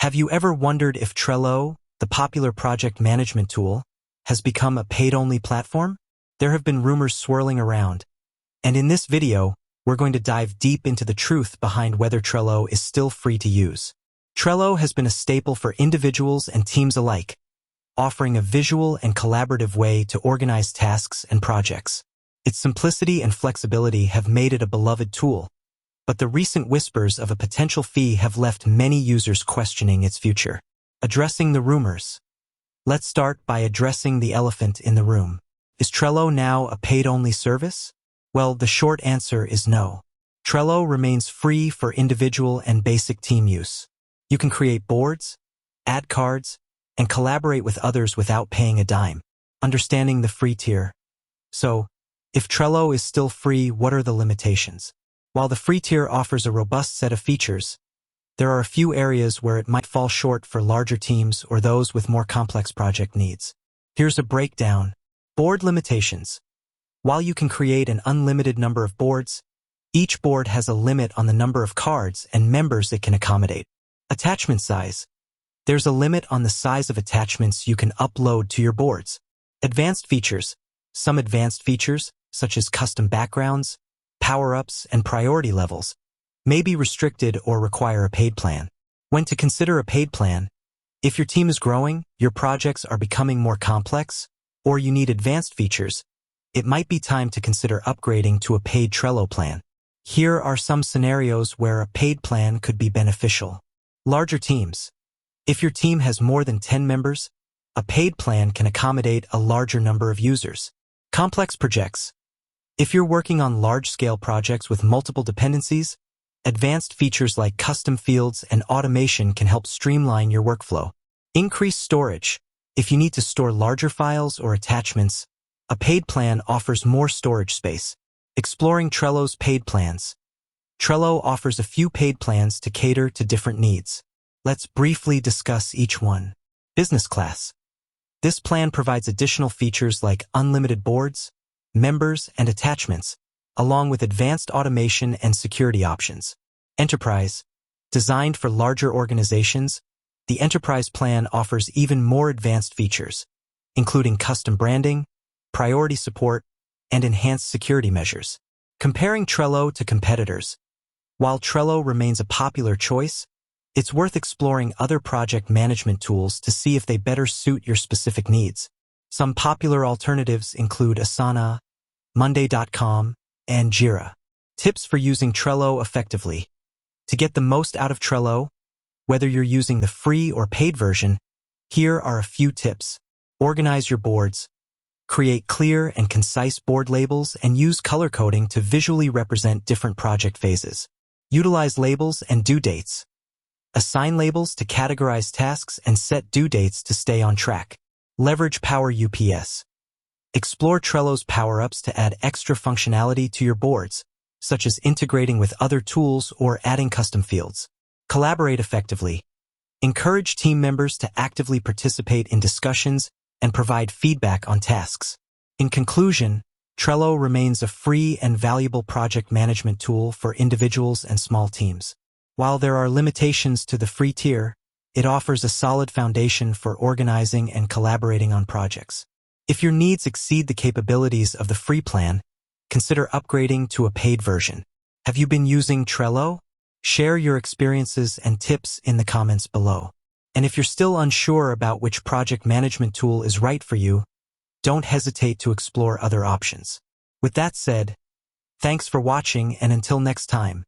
Have you ever wondered if Trello, the popular project management tool, has become a paid-only platform? There have been rumors swirling around, and in this video, we're going to dive deep into the truth behind whether Trello is still free to use. Trello has been a staple for individuals and teams alike, offering a visual and collaborative way to organize tasks and projects. Its simplicity and flexibility have made it a beloved tool, but the recent whispers of a potential fee have left many users questioning its future. Addressing the rumors. Let's start by addressing the elephant in the room. Is Trello now a paid-only service? Well, the short answer is no. Trello remains free for individual and basic team use. You can create boards, add cards, and collaborate with others without paying a dime. Understanding the free tier. So, if Trello is still free, what are the limitations? While the free tier offers a robust set of features, there are a few areas where it might fall short for larger teams or those with more complex project needs. Here's a breakdown. Board limitations. While you can create an unlimited number of boards, each board has a limit on the number of cards and members it can accommodate. Attachment size. There's a limit on the size of attachments you can upload to your boards. Advanced features. Some advanced features, such as custom backgrounds, power-ups, and priority levels, may be restricted or require a paid plan. When to consider a paid plan: if your team is growing, your projects are becoming more complex, or you need advanced features, it might be time to consider upgrading to a paid Trello plan. Here are some scenarios where a paid plan could be beneficial. Larger teams. If your team has more than 10 members, a paid plan can accommodate a larger number of users. Complex projects. If you're working on large-scale projects with multiple dependencies, advanced features like custom fields and automation can help streamline your workflow. Increased storage. If you need to store larger files or attachments, a paid plan offers more storage space. Exploring Trello's paid plans. Trello offers a few paid plans to cater to different needs. Let's briefly discuss each one. Business class. This plan provides additional features like unlimited boards, members, and attachments, along with advanced automation and security options. Enterprise. Designed for larger organizations, the Enterprise plan offers even more advanced features, including custom branding, priority support, and enhanced security measures. Comparing Trello to competitors. While Trello remains a popular choice, it's worth exploring other project management tools to see if they better suit your specific needs. Some popular alternatives include Asana, Monday.com, and Jira. Tips for using Trello effectively. To get the most out of Trello, whether you're using the free or paid version, here are a few tips. Organize your boards. Create clear and concise board labels and use color coding to visually represent different project phases. Utilize labels and due dates. Assign labels to categorize tasks and set due dates to stay on track. Leverage Power UPS. Explore Trello's power-ups to add extra functionality to your boards, such as integrating with other tools or adding custom fields. Collaborate effectively. Encourage team members to actively participate in discussions and provide feedback on tasks. In conclusion, Trello remains a free and valuable project management tool for individuals and small teams. While there are limitations to the free tier, it offers a solid foundation for organizing and collaborating on projects. If your needs exceed the capabilities of the free plan, consider upgrading to a paid version. Have you been using Trello? Share your experiences and tips in the comments below. And if you're still unsure about which project management tool is right for you, don't hesitate to explore other options. With that said, thanks for watching, and until next time.